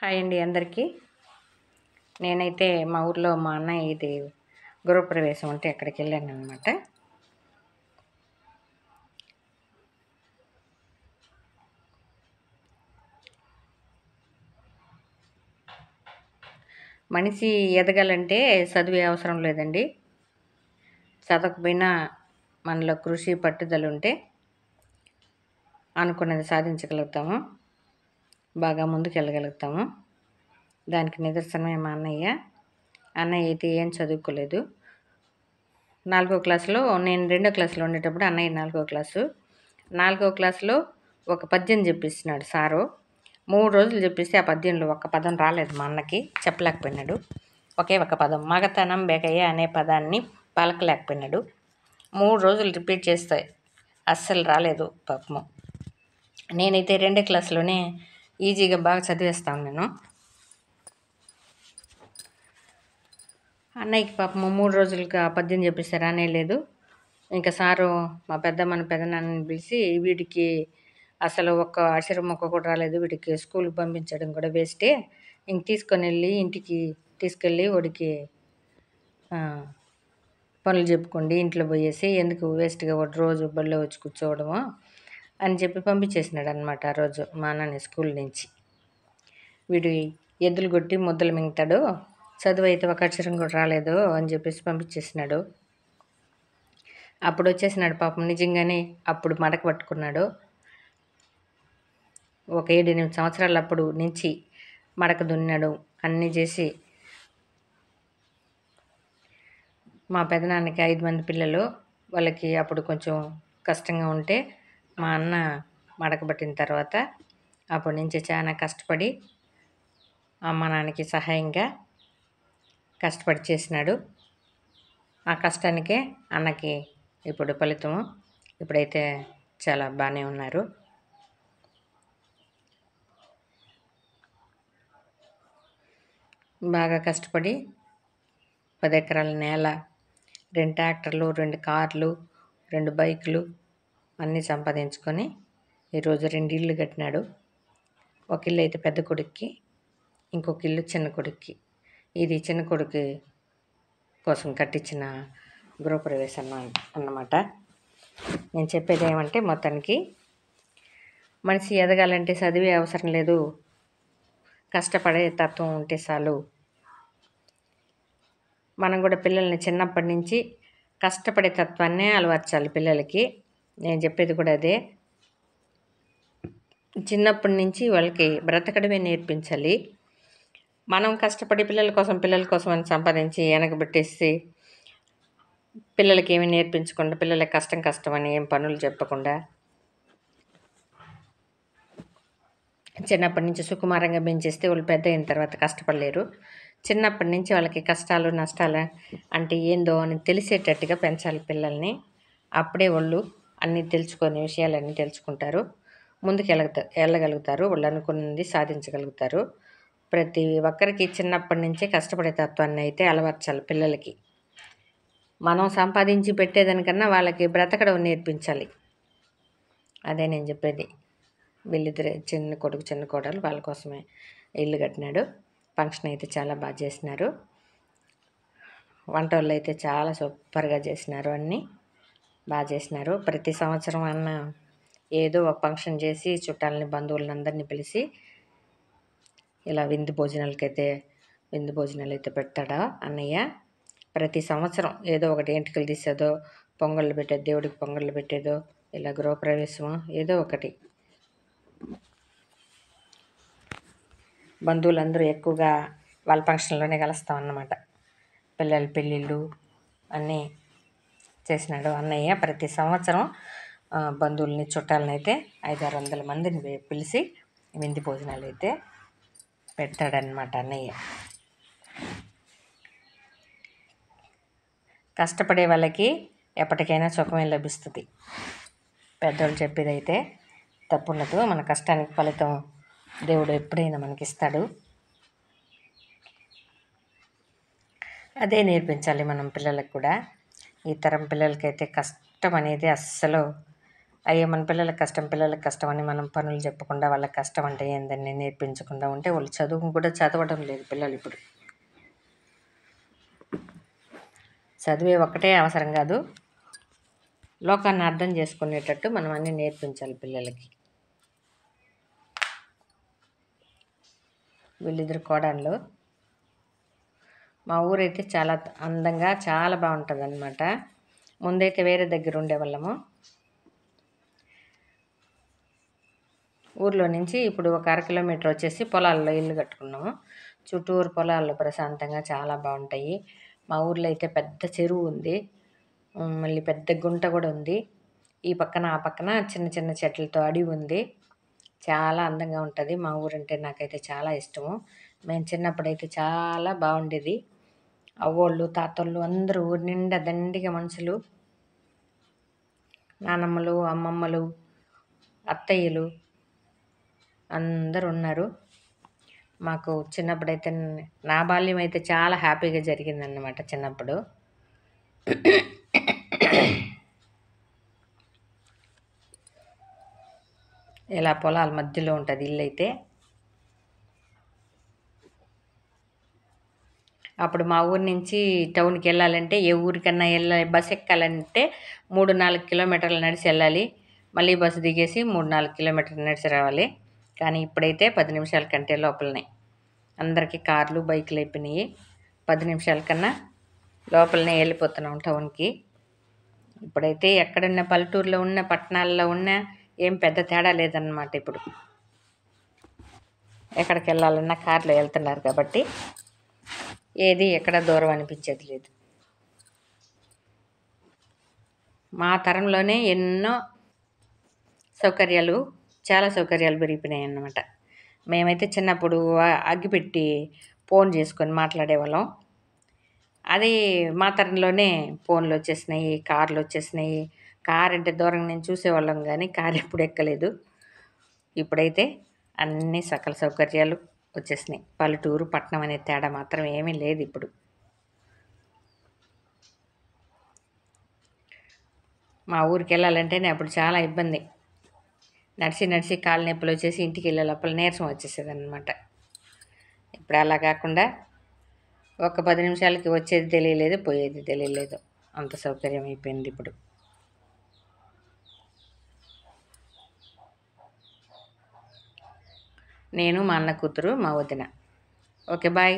Hi అండి అందరికీ. నేనైతే మా ఊర్లో మా అన్నయ్య ఇది గృహప్రవేశం ఉంటే అక్కడికి వెళ్ళాను అనమాట. మనిషి ఎదగాలంటే చదువే అవసరం లేదండి. చదవకపోయినా మనలో కృషి పట్టుదల ఉంటే అనుకున్నది సాధించగలుగుతాము, బాగా ముందుకు వెళ్ళగలుగుతాము. దానికి నిదర్శనమే మా అన్నయ్య. అన్నయ్య అయితే ఏం చదువుకోలేదు. 4వ క్లాసులో, నేను 2వ క్లాసులో ఉండేటప్పుడు అన్నయ్య 4వ క్లాసు. 4వ క్లాసులో ఒక పద్యం చెప్పిస్తున్నాడు సారు. 3 రోజులు చెప్పిస్తే ఆ పద్యంలో ఒక్క పదం రాలేదు. మా అన్నకి చెప్పలేకపోయినాడు. ఒకే ఒక పదం మగతనం బెగయ్య అనే పదాన్ని పలకలేకపోయినాడు. 3 రోజులు రిపీట్ చేస్తే అస్సలు రాలేదు పాపము. నేనైతే 2వ క్లాసులోనే ఈజీగా బాగా చదివేస్తాను నేను. అన్నయ్యకి పాపము 3 రోజులకి ఆ పద్యం చెప్పిస్తే రానే లేదు. ఇంకా సారు మా పెద్దమ్మని పెదనాన్నని పిలిచి, వీడికి అసలు ఒక్క అక్షరం మొక్క కూడా రాలేదు, వీడికి స్కూల్కి పంపించడం కూడా వేస్టే, ఇంటికి తీసుకెళ్ళి వాడికి పనులు చెప్పుకోండి, ఇంట్లో పోయేసి ఎందుకు వేస్ట్గా వాడు రోజు బడిలో వచ్చి కూర్చోవడము అని చెప్పి పంపించేసినాడు అనమాట. ఆ రోజు మా అన్నని స్కూల్ నుంచి. వీడు ఎద్దులు కొట్టి ముద్దలు మింగుతాడు, చదువు అయితే ఒక అక్షరం కూడా రాలేదు అని చెప్పేసి పంపించేసినాడు. అప్పుడు వచ్చేసినాడు పాపం. నిజంగానే అప్పుడు మడక పట్టుకున్నాడు. ఒక 7-8 సంవత్సరాలు అప్పుడు నుంచి మడక దున్నాడు, అన్నీ చేసి. మా పెదనాన్నకి 5 మంది పిల్లలు. వాళ్ళకి అప్పుడు కొంచెం కష్టంగా ఉంటే మా అన్న మడక పట్టిన తర్వాత అప్పటి నుంచి చాలా కష్టపడి అమ్మ నాన్నకి సహాయంగా కష్టపడి చేసినాడు. ఆ కష్టానికే అన్నకి ఇప్పుడు ఫలితము. ఇప్పుడైతే చాలా బాగానే ఉన్నారు. బాగా కష్టపడి 10 ఎకరాల నేల, 2 ట్రాక్టర్లు, 2 కార్లు, 2 బైకులు అన్నీ సంపాదించుకొని ఈరోజు 2 ఇళ్ళు కట్టినాడు. ఒక ఇల్లు అయితే పెద్ద కొడుక్కి, ఇంకొక ఇల్లు చిన్న కొడుక్కి. ఇది చిన్న కొడుకు కోసం కట్టించిన గృహప్రవేశం అన్నమాట. నేను చెప్పేది ఏమంటే, మొత్తానికి మనిషి ఎదగాలంటే చదివే అవసరం లేదు, కష్టపడే తత్వం ఉంటే చాలు. మనం కూడా పిల్లల్ని చిన్నప్పటి నుంచి కష్టపడే తత్వాన్నే అలవర్చాలి పిల్లలకి. నేను చెప్పేది కూడా అదే. చిన్నప్పటి నుంచి వాళ్ళకి బ్రతకడమే నేర్పించాలి. మనం కష్టపడి పిల్లల కోసం అని సంపాదించి వెనకబెట్టేసి పిల్లలకి ఏమీ నేర్పించకుండా, పిల్లలకి కష్టం అని ఏం పనులు చెప్పకుండా చిన్నప్పటి నుంచి సుకుమారంగా పెంచేస్తే వాళ్ళు పెద్ద అయిన తర్వాత కష్టపడలేరు. చిన్నప్పటి నుంచి వాళ్ళకి కష్టాలు నష్టాలు అంటే ఏందో అని తెలిసేటట్టుగా పెంచాలి పిల్లల్ని. అప్పుడే వాళ్ళు అన్నీ తెలుసుకునే విషయాలన్నీ తెలుసుకుంటారు, ముందుకు వెళ్ళగలుగుతారు, వాళ్ళు అనుకున్నది సాధించగలుగుతారు. ప్రతి ఒక్కరికి చిన్నప్పటి నుంచే కష్టపడే తత్వాన్ని అయితే అలవర్చాలి పిల్లలకి. మనం సంపాదించి పెట్టేదానికన్నా వాళ్ళకి బ్రతకడం నేర్పించాలి. అదే నేను చెప్పేది. వీళ్ళిద్దరే, చిన్న కొడుకు చిన్న కోడలు, వాళ్ళ కోసమే ఇల్లు కట్టినాడు. ఫంక్షన్ అయితే చాలా బాగా చేసినారు. వంట వాళ్ళు అయితే చాలా సూపర్గా చేసినారు, అన్నీ బాగా చేసినారు. ప్రతి సంవత్సరం అన్న ఏదో ఒక ఫంక్షన్ చేసి చుట్టాలని బంధువులను అందరినీ పిలిచి ఇలా విందు భోజనాలు అయితే పెడతాడా అన్నయ్య. ప్రతి సంవత్సరం ఏదో ఒకటి ఎంటుకలు తీసేదో, పొంగళ్ళు పెట్టేదో, దేవుడికి పొంగళ్ళు పెట్టేదో, ఇలా గృహప్రవేశమో ఏదో ఒకటి. బంధువులందరూ ఎక్కువగా వాళ్ళ ఫంక్షన్లోనే కలుస్తాం అన్నమాట. పిల్లల పెళ్ళిళ్ళు అన్నీ చేసినాడు అన్నయ్య. ప్రతి సంవత్సరం బంధువుల్ని చుట్టాలని అయితే 500-600 మందిని పిలిచి విందు భోజనాలు అయితే పెడతాడనమాట అన్నయ్య. కష్టపడే వాళ్ళకి ఎప్పటికైనా సుఖమే లభిస్తుంది. పెద్దోళ్ళు చెప్పేది అయితే తప్పుండదు. మన కష్టానికి ఫలితం దేవుడు ఎప్పుడైనా మనకిస్తాడు. అదే నేర్పించాలి మనం పిల్లలకు కూడా. ఈ తరం పిల్లలకైతే కష్టం అనేది అస్సలు అయ్యో మన పిల్లలకి కష్టం అని మనం పనులు చెప్పకుండా వాళ్ళకి కష్టం అంటే ఏందని నేర్పించకుండా ఉంటే వాళ్ళు చదువు కూడా చదవడం లేదు పిల్లలు ఇప్పుడు. చదివే ఒక్కటే అవసరం కాదు, లోకాన్ని అర్థం చేసుకునేటట్టు మనం అన్నీ నేర్పించాలి పిల్లలకి. వీళ్ళిద్దరు కోడళ్ళు. మా ఊరైతే చాలా అందంగా చాలా బాగుంటుంది అనమాట. ముందైతే వేరే దగ్గర ఉండేవాళ్ళము. ఊర్లో నుంచి ఇప్పుడు ఒక 1/2 కిలోమీటర్ వచ్చేసి పొలాల్లో ఇల్లు కట్టుకున్నాము. చుట్టూరు పొలాల్లో ప్రశాంతంగా చాలా బాగుంటాయి. మా ఊర్లో అయితే పెద్ద చెరువు ఉంది, మళ్ళీ పెద్ద గుంట కూడా ఉంది. ఈ పక్కన ఆ పక్కన చిన్న చిన్న చెట్లతో అడవి ఉంది. చాలా అందంగా ఉంటుంది. మా ఊరంటే నాకైతే చాలా ఇష్టము. మేము చిన్నప్పుడైతే చాలా బాగుండేది. అవ్వోళ్ళు తాతోళ్ళు అందరూ ఊరి నిండా దండిగా మనుషులు, నానమ్మలు అమ్మమ్మలు అత్తయ్యలు అందరూ ఉన్నారు. మాకు చిన్నప్పుడైతే నా బాల్యం అయితే చాలా హ్యాపీగా జరిగిందన్నమాట చిన్నప్పుడు. ఇలా పొలాల మధ్యలో ఉంటుంది ఇల్లు అయితే. అప్పుడు మా ఊరి నుంచి టౌన్కి వెళ్ళాలంటే ఏ ఊరికన్నా వెళ్ళాలి, బస్ ఎక్కాలంటే 3-4 కిలోమీటర్లు నడిచి వెళ్ళాలి. మళ్ళీ బస్సు దిగేసి 3-4 కిలోమీటర్లు నడిచి రావాలి. కానీ ఇప్పుడైతే 10 నిమిషాల కంటే లోపలనే అందరికీ కార్లు బైకులు అయిపోయినాయి. 10 నిమిషాల కన్నా లోపలనే వెళ్ళిపోతున్నాం టౌన్కి. ఇప్పుడైతే ఎక్కడున్న పల్లెటూరులో ఉన్న పట్టణాల్లో ఉన్న ఏం పెద్ద తేడా లేదన్నమాట. ఇప్పుడు ఎక్కడికి వెళ్ళాలన్నా కార్లో వెళ్తున్నారు కాబట్టి ఏది ఎక్కడ దూరం అనిపించేది లేదు. మా తరంలోనే ఎన్నో సౌకర్యాలు, చాలా సౌకర్యాలు పెరిగిపోయినాయి అన్నమాట. మేమైతే చిన్నప్పుడు అగ్గిపెట్టి ఫోన్ చేసుకొని మాట్లాడేవాళ్ళం. అది మా తరంలోనే ఫోన్లు వచ్చేసినాయి, కార్లు వచ్చేసినాయి. కార్ అంటే దూరం నుంచి చూసేవాళ్ళం కానీ కారు ఎప్పుడు ఎక్కలేదు. ఇప్పుడైతే అన్ని సకల సౌకర్యాలు వచ్చేసినాయి. పల్లెటూరు పట్టణం అనే తేడా మాత్రం ఏమీ లేదు ఇప్పుడు. మా ఊరికి వెళ్ళాలంటేనే అప్పుడు చాలా ఇబ్బంది. నడిచి నడిచి కాళ్ళ నొప్పులు వచ్చేసి ఇంటికి వెళ్ళే లోపల నీరసం వచ్చేసేది అనమాట. ఇప్పుడు అలా కాకుండా ఒక 10 నిమిషాలకి వచ్చేది తెలియలేదు, పోయేది తెలియలేదు. అంత సౌకర్యం అయిపోయింది ఇప్పుడు. నేను, మా అన్న కూతురు, మా వదిన. Okay, bye.